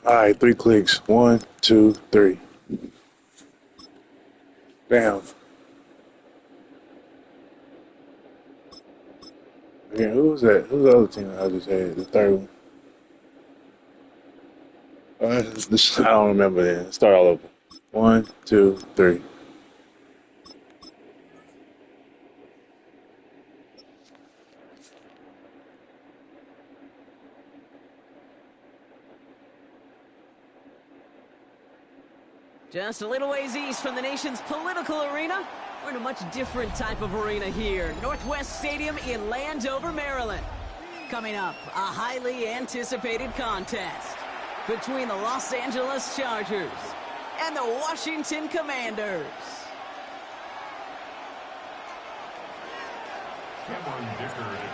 All right, 3 clicks. 1, 2, 3. Damn. Again, who was that? Who's the other team that I just had? The third one. I don't remember then. Start all over. 1, 2, 3. Just a little ways east from the nation's political arena, we're in a much different type of arena here. Northwest Stadium in Landover, Maryland. Coming up, a highly anticipated contest between the Los Angeles Chargers and the Washington Commanders.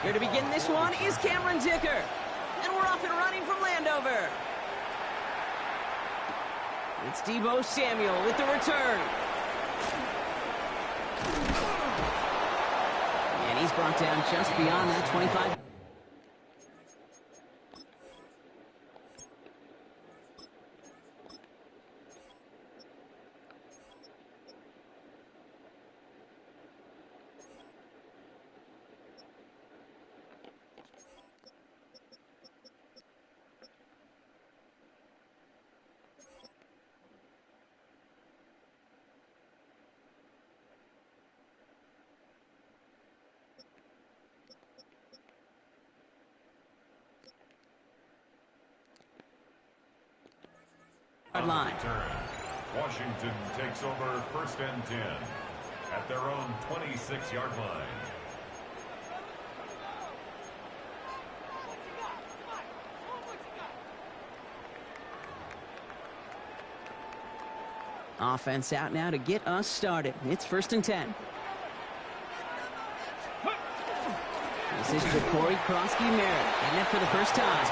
Here to begin this one is Cameron Dicker. And we're off and running from Landover. It's Deebo Samuel with the return. And he's brought down just beyond that 25. Line. Washington takes over 1st and 10 at their own 26-yard line. Offense out now to get us started. It's 1st and 10. This is Corey Krosky-Merritt getting it for the first time.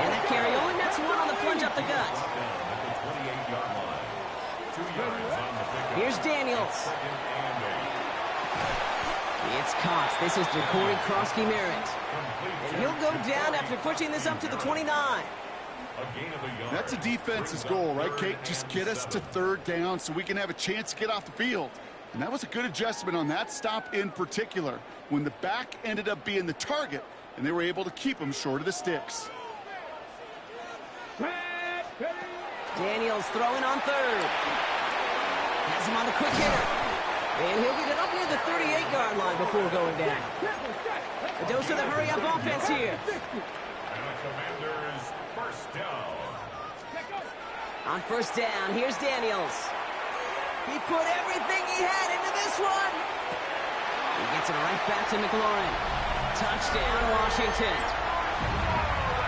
And that carry only nets one on the plunge up the gut. Here's Daniels. It's caught. This is Corey Krosky-Merritt. And he'll go down after pushing this up to the 29. That's a defense's goal, right, Kate? Just get us to 3rd down so we can have a chance to get off the field. And that was a good adjustment on that stop in particular, when the back ended up being the target, and they were able to keep him short of the sticks. Daniels throwing on 3rd. Has him on the quick hitter. And he'll get it up near the 38-yard line before going down. A dose of the hurry-up offense here. And the Commanders 1st down. On 1st down, here's Daniels. He put everything he had into this one. He gets it right back to McLaurin. Touchdown, Washington.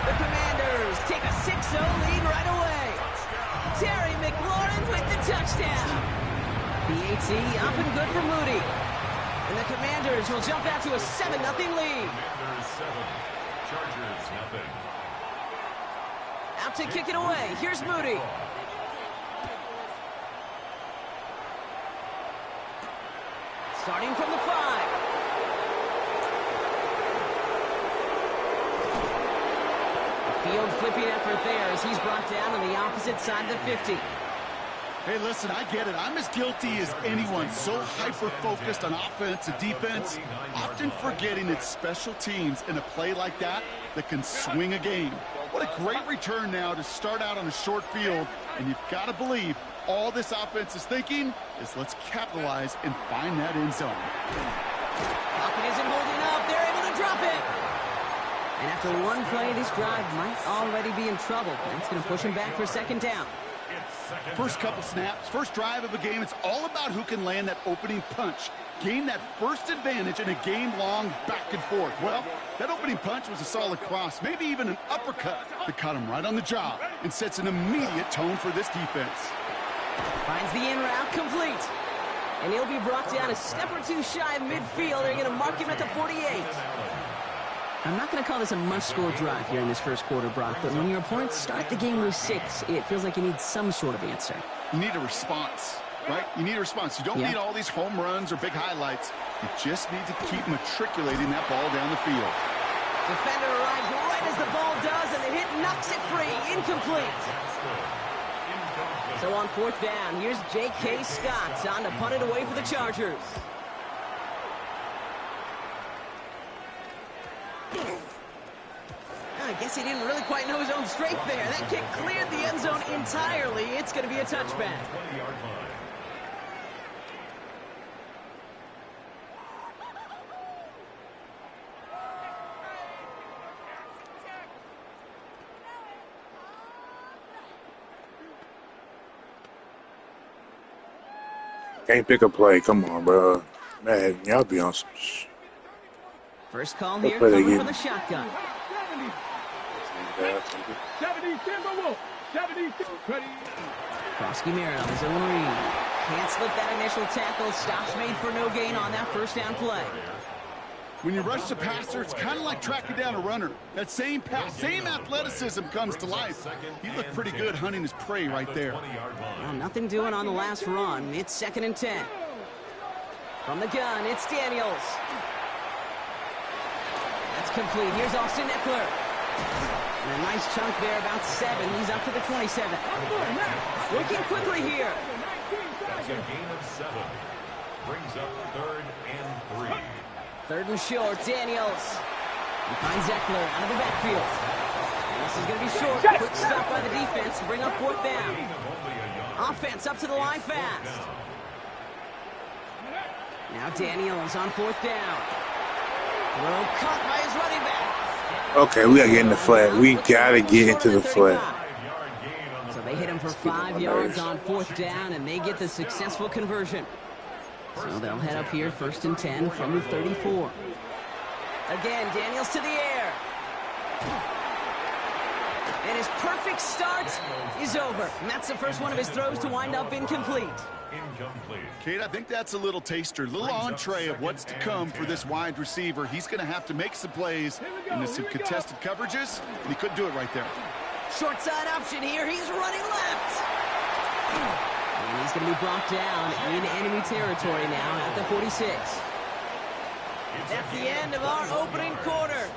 The Commanders take a 6-0 lead right away. Terry McLaurin with the touchdown. The AT up and good for Moody. And the Commanders will jump out to a 7-0 lead. Commanders 7, Chargers 0. Out to kick it away. Here's Moody. Starting from the 5. Field flipping effort there as he's brought down on the opposite side of the 50. Hey, listen, I get it. I'm as guilty as anyone. So hyper-focused on offense and defense, often forgetting it's special teams in a play like that that can swing a game. What a great return now to start out on a short field, and you've got to believe all this offense is thinking is let's capitalize and find that end zone. Pocket isn't holding up. They're able to drop it. And after one play, this drive might already be in trouble. That's going to push him back for 2nd down. First couple snaps, first drive of a game, it's all about who can land that opening punch. Gain that first advantage in a game-long back and forth. Well, that opening punch was a solid cross, maybe even an uppercut that caught him right on the job and sets an immediate tone for this defense. Finds the in route complete. And he'll be brought down a step or two shy of midfield. They're going to mark him at the 48. I'm not going to call this a must-score drive here in this first quarter, Brock, but when your opponents start the game with 6, it feels like you need some sort of answer. You need a response, right? You need a response. You don't need all these home runs or big highlights. You just need to keep matriculating that ball down the field. Defender arrives right as the ball does, and the hit knocks it free. Incomplete. So on 4th down, here's J.K. Scott on to punt it away for the Chargers. I guess he didn't really quite know his own strength there. That kick cleared the end zone entirely. It's going to be a touchback. Can't pick a play. Come on, bro. Man, y'all be on some First call here coming from the shotgun. Krosky Merritt on his own read. Can't slip that initial tackle. Stops made for no gain on that first down play. When you rush the passer, it's kind of like tracking down a runner. That same pass, same athleticism comes to life. He looked pretty good hunting his prey right there. Well, nothing doing on the last run. It's 2nd and 10. From the gun, it's Daniels. That's complete. Here's Austin Eckler. And a nice chunk there, about 7. He's up to the 27. Working quickly here. That's a gain of 7. Brings up 3rd and 3. 3rd and short, Daniels. He finds Eckler out of the backfield. And this is going to be short. Quick stop by the defense to bring up 4th down. Offense up to the line fast. Now Daniels on 4th down. Throw caught by his running back. Okay, we got to get in the flat. We got to get into the flat. So they hit him for 5 yards on 4th down, and they get the successful conversion. So they'll head up here 1st and 10 from the 34. Again, Daniels to the air. And his perfect start is over. And that's the first one of his throws to wind up incomplete. Kate, I think that's a little taster, a little entree of what's to come for this wide receiver. He's going to have to make some plays into some contested coverages, and he couldn't do it right there. Short side option here. He's running left. And he's going to be brought down in enemy territory now at the 46. That's the end of our opening quarter.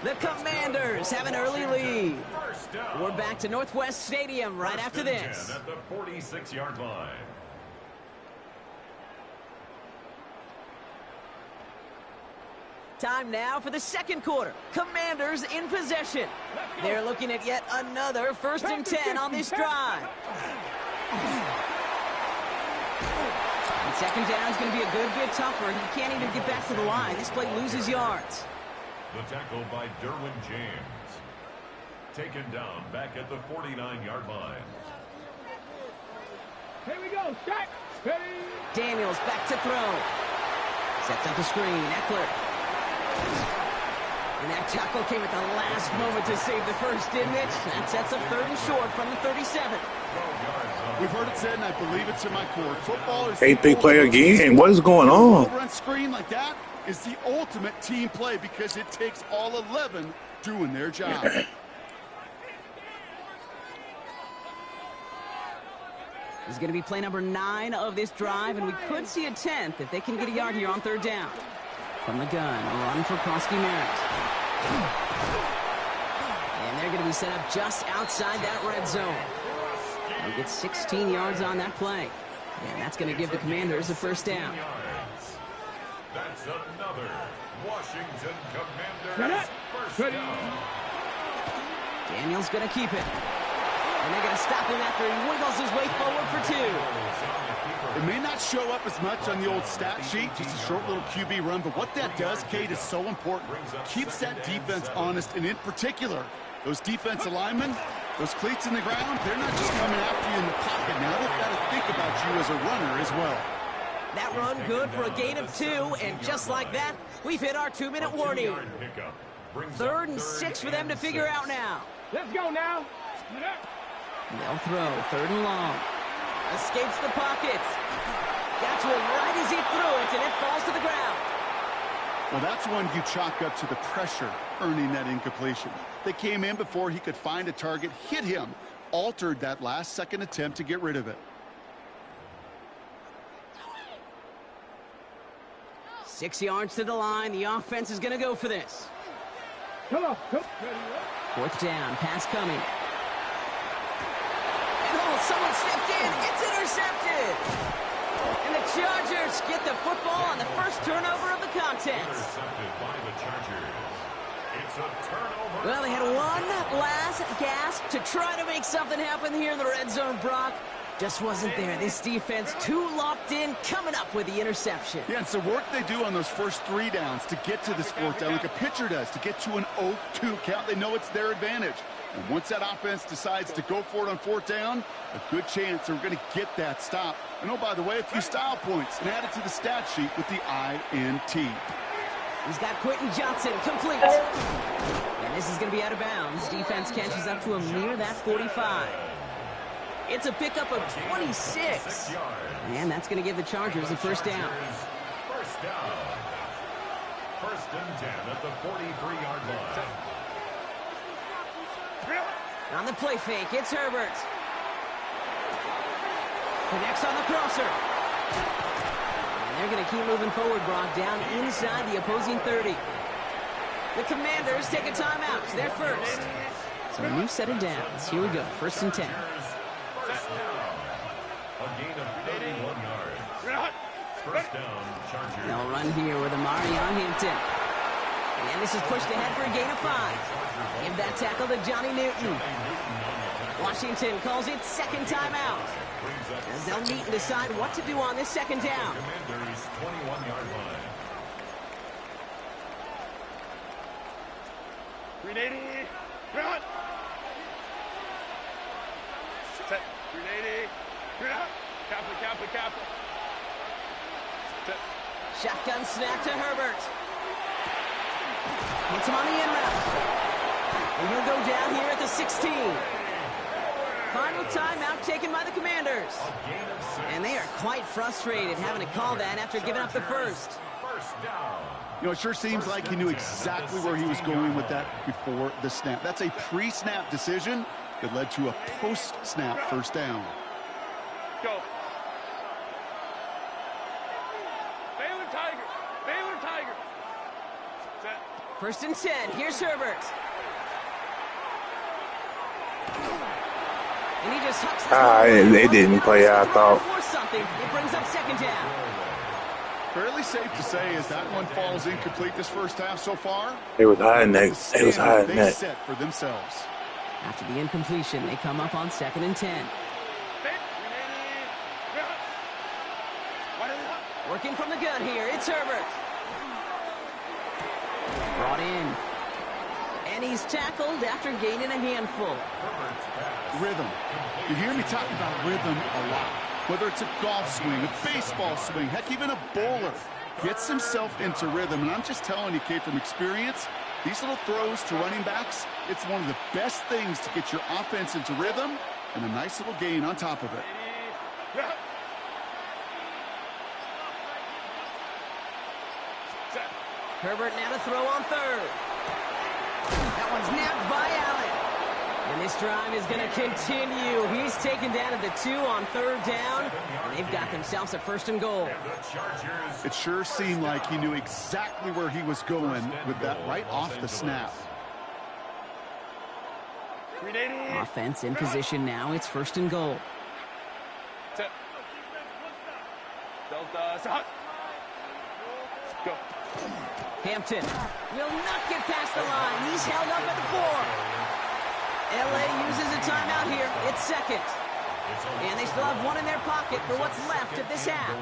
The Commanders have an early lead. We're back to Northwest Stadium right after this. At the 46-yard line. Time now for the 2nd quarter. Commanders in possession. They're looking at yet another 1st and 10 on this drive. And 2nd down is going to be a good bit tougher. He can't even get back to the line. This play loses yards. The tackle by Derwin James. Taken down back at the 49-yard line. Here we go, Stack. Daniels back to throw. Sets up the screen. Eckler. And that tackle came at the last moment to save the first, didn't it? That sets up 3rd and short from the 37. We've heard it said, and I believe it's in my core. Football is Eighth they play again. What is going on? Run screen like that is the ultimate team play because it takes all 11 doing their job. This is going to be play number 9 of this drive, and we could see a 10th if they can get a yard here on 3rd down. From the gun, a run for Krosky Merritt. And they're going to be set up just outside that red zone. They'll get 16 yards on that play. And that's going to give the Commanders a 1st down. That's another Washington Commanders 1st down. Daniels going to keep it. And they're going to stop him after he wiggles his way forward for 2. It may not show up as much on the old stat sheet, just a short little QB run, but what that does, Kate, is so important. Keeps that defense honest, and in particular, those defensive linemen, those cleats in the ground, they're not just coming after you in the pocket. Now they've got to think about you as a runner as well. That run good for a gain of 2, and just like that, we've hit our 2-minute warning. 3rd and 6 for them to figure out now. Let's go now. They'll throw 3rd and long. Escapes the pocket. Got to it right as he threw it, and it falls to the ground. Well, that's one you chalk up to the pressure earning that incompletion. They came in before he could find a target, hit him, altered that last-second attempt to get rid of it. 6 yards to the line. The offense is going to go for this. Come on. Fourth down, pass coming. And someone stepped in. It's intercepted. And the Chargers get the football on the first turnover of the contest. Intercepted by the Chargers. It's a turnover. Well, they had one last gasp to try to make something happen here in the red zone, Brock. Just wasn't there. This defense too locked in, coming up with the interception. Yeah, it's the work they do on those first 3 downs to get to this 4th down, like a pitcher does, to get to an 0-2 count. They know it's their advantage. And once that offense decides to go for it on 4th down, a good chance they're going to get that stop. And oh, by the way, a few style points and add it to the stat sheet with the INT. He's got Quentin Johnson, complete. And this is going to be out of bounds. Defense catches up to him near that 45. It's a pickup of 26. And that's going to give the Chargers a first down. First down. First and 10 at the 43-yard line. On the play fake, it's Herbert. Connects on the crosser. And they're going to keep moving forward, Brock, down inside the opposing 30. The Commanders take a timeout. They're first. So a new set of downs. Here we go, first and 10. First down. A gain of 31 yards. First down, Chargers. They'll run here with Amari on Hampton. And this is pushed ahead for a gain of 5. Give that tackle to Johnny Newton. Washington calls it second timeout, as they'll meet and decide what to do on this second down. Commanders 21-yard line. 380. Run. Set. 380. Run. Kappa. Set. Shotgun snap to Herbert. Hits him on the in route. And he'll go down here at the 16. Final timeout taken by the Commanders. And they are quite frustrated having to call that after giving up the first. First down. You know, it sure seems like he knew exactly where he was going with that before the snap. That's a pre-snap decision that led to a post-snap first down. Go. Baylor Tiger. Set. First and 10. Here's Herbert. And he just hucks this they didn't play out, I thought. Force something. It brings up second down. Fairly safe to say as that one falls incomplete this first half so far. It was high in that. It was high in They that. set for themselves. After the incompletion, they come up on second and 10. Working from the gun here, it's Herbert. Brought in. And he's tackled after gaining a handful. Rhythm. You hear me talk about rhythm a lot. Whether it's a golf swing, a baseball swing, heck, even a bowler gets himself into rhythm. And I'm just telling you, Kate, from experience, these little throws to running backs, it's one of the best things to get your offense into rhythm and a nice little gain on top of it. Herbert now to throw on third. That one's nabbed by Allen. And this drive is going to continue. He's taken down at the 2 on third down. And they've got themselves a first and goal. It sure seemed like he knew exactly where he was going with that right off the snap. Offense in position now. It's first and goal. Set. Delta. Stop. Go. Hampton will not get past the line. He's held up at the 4. LA uses a timeout here. It's second. And they still have one in their pocket for what's left of this half.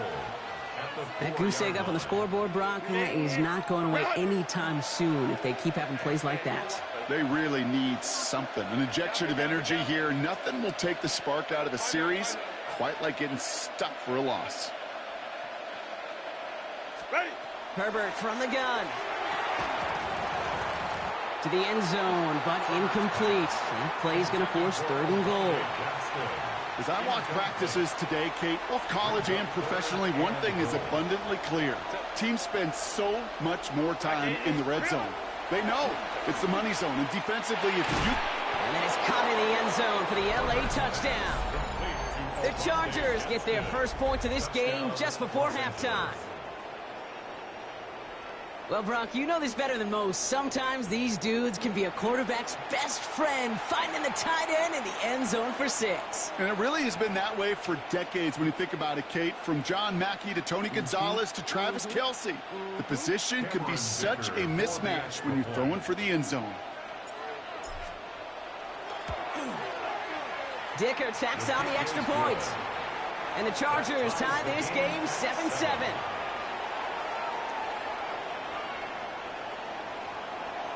That goose egg up on the scoreboard, Brock, is not going away anytime soon if they keep having plays like that. They really need something. An injection of energy here. Nothing will take the spark out of a series quite like getting stuck for a loss. Ready. Herbert from the gun. To the end zone, but incomplete. That play's going to force third and goal. As I watch practices today, Kate, both college and professionally, one thing is abundantly clear. Teams spend so much more time in the red zone. They know it's the money zone, and defensively, if you... And then it's caught in the end zone for the LA touchdown. The Chargers get their first point of this game just before halftime. Well, Brock, you know this better than most. Sometimes these dudes can be a quarterback's best friend, finding the tight end in the end zone for 6. And it really has been that way for decades when you think about it, Kate. From John Mackey to Tony Gonzalez to Travis Kelce. The position could be such a mismatch when you're throwing for the end zone. Dicker tacks on the extra point. And the Chargers tie this game 7-7.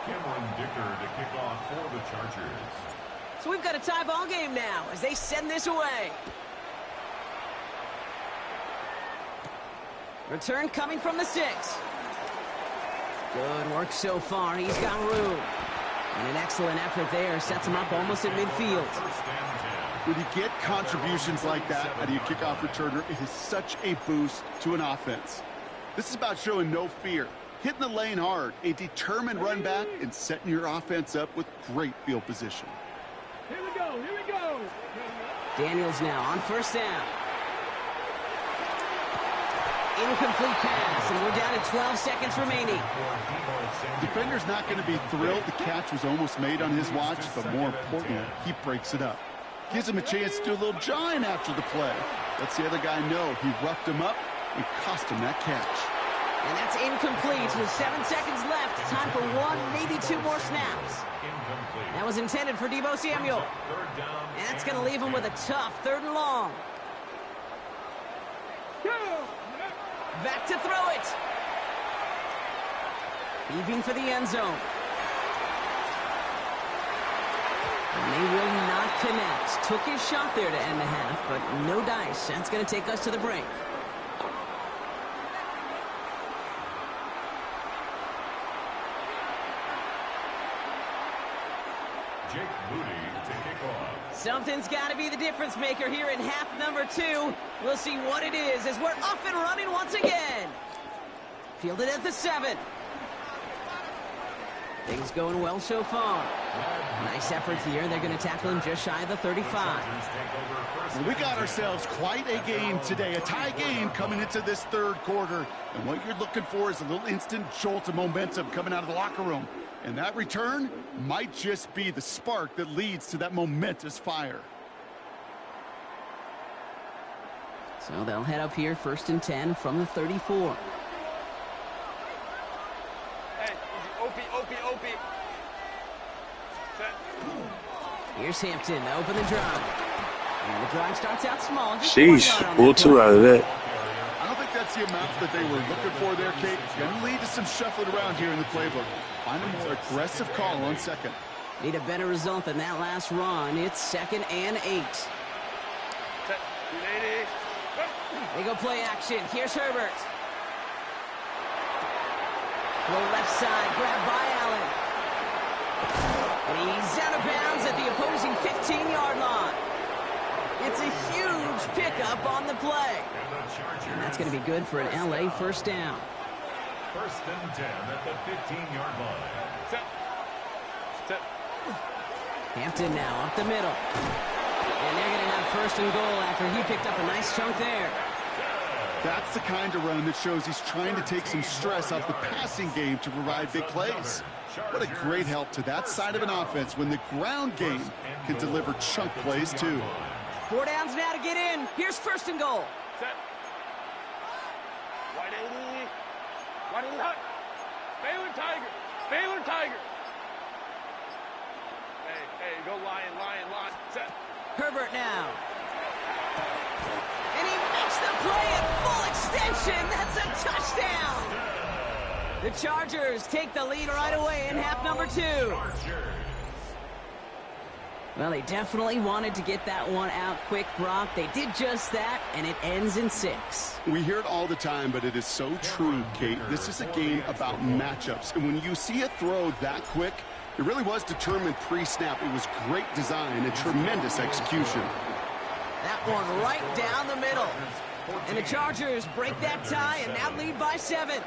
Cameron Dicker to kick off for the Chargers. So we've got a tie ball game now as they send this away. Return coming from the 6. Good work so far. He's got room. And an excellent effort there sets him up almost at midfield. When you get contributions like that out of your kickoff returner, it is such a boost to an offense. This is about showing no fear, hitting the lane hard, a determined run back, and setting your offense up with great field position. Here we go, here we go. Daniels now on first down. Incomplete pass, and we're down to 12 seconds remaining. Defender's not going to be thrilled the catch was almost made on his watch, but more importantly, he breaks it up. Gives him a chance to do a little jawing after the play. Lets the other guy know he roughed him up and cost him that catch. And that's incomplete with 7 seconds left. Time for 1, maybe 2 more snaps. That was intended for Deebo Samuel. And that's going to leave him with a tough 3rd and long. Back to throw it. Heaving for the end zone. And they will not connect. Took his shot there to end the half, but no dice. That's going to take us to the break. Jake Moody to kick off. Something's got to be the difference maker here in half number 2. We'll see what it is as we're up and running once again. Fielded at the 7. Things going well so far. Nice effort here. They're going to tackle him just shy of the 35. Well, we got ourselves quite a game today, a tie game coming into this 3rd quarter. And what you're looking for is a little instant jolt of momentum coming out of the locker room. And that return might just be the spark that leads to that momentous fire. So they'll head up here 1st and 10 from the 34. Hey, Opie. Set. Here's Hampton to open the drive. And the drive starts out small. Sheesh, pull 2 out of that. I don't think that's the amount that they were looking for there, Kate. Going to lead to some shuffling around here in the playbook. Find a more aggressive call on 2nd. Need a better result than that last run. It's 2nd and 8. Set. 280. They go play action. Here's Herbert. Low left side, grabbed by Allen. And he's out of bounds at the opposing 15-yard line. It's a huge pickup on the play. And that's going to be good for an LA 1st down. 1st and 10 at the 15-yard line. Set. Set. Hampton now up the middle. And they're going to have 1st and goal after he picked up a nice chunk there. That's the kind of run that shows he's trying to take some stress off the passing game to provide big plays. What a great help to that side of an offense when the ground game can deliver chunk plays too. 4 downs now to get in. Here's 1st and goal. Set. 180. 180 hut. Baylor Tiger. Baylor Tiger. Hey, go lion. Set. Herbert now. And he makes the play at full extension. That's a touchdown. The Chargers take the lead right away in half number 2. Well, they definitely wanted to get that one out quick, Brock. They did just that, and it ends in 6. We hear it all the time, but it is so true, Kate. This is a game about matchups. And when you see a throw that quick, it really was determined pre-snap. It was great design and tremendous execution. That one right down the middle. And the Chargers break that tie and now lead by 7.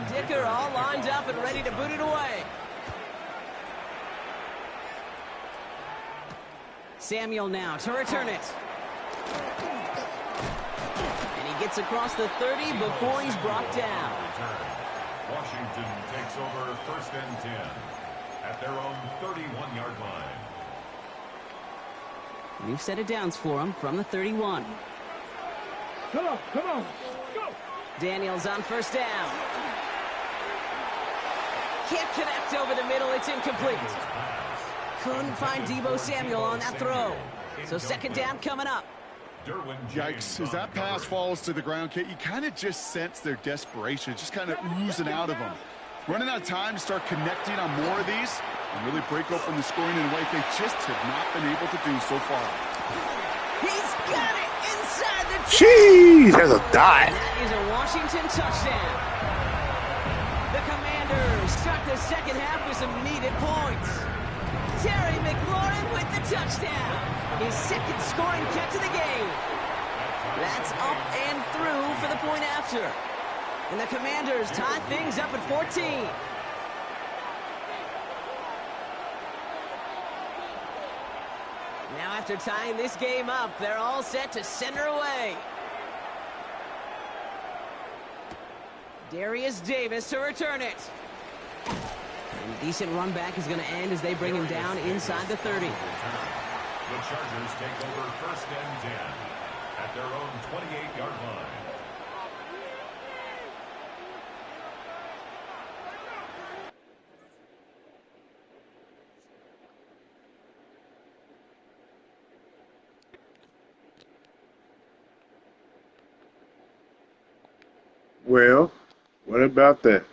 Dicker all lined up and ready to boot it away. Samuel now to return it. And he gets across the 30 before he's brought down. Washington takes over first and 10 at their own 31-yard line. We've set it downs for him from the 31. Come on, go! Daniels on first down. Can't connect over the middle. It's incomplete. Couldn't find Deebo Samuel on that throw. So second down coming up. Yikes, as that pass falls to the ground, Kate, you kind of just sense their desperation. It's just kind of oozing out of them. Running out of time to start connecting on more of these and really break open the scoring in a way they just have not been able to do so far. He's got it inside the 10. Jeez, there's a dot. That is a Washington touchdown. The Commanders start the second half with some needed points. Terry McLaurin with the touchdown. His second scoring catch of the game. That's up and through for the point after. And the Commanders tie things up at 14. Now after tying this game up, they're all set to center away. Darius Davis to return it. And a decent run back is going to end as they bring him down inside the 30. The Chargers take over first and 10 at their own 28-yard line. Well, what about that?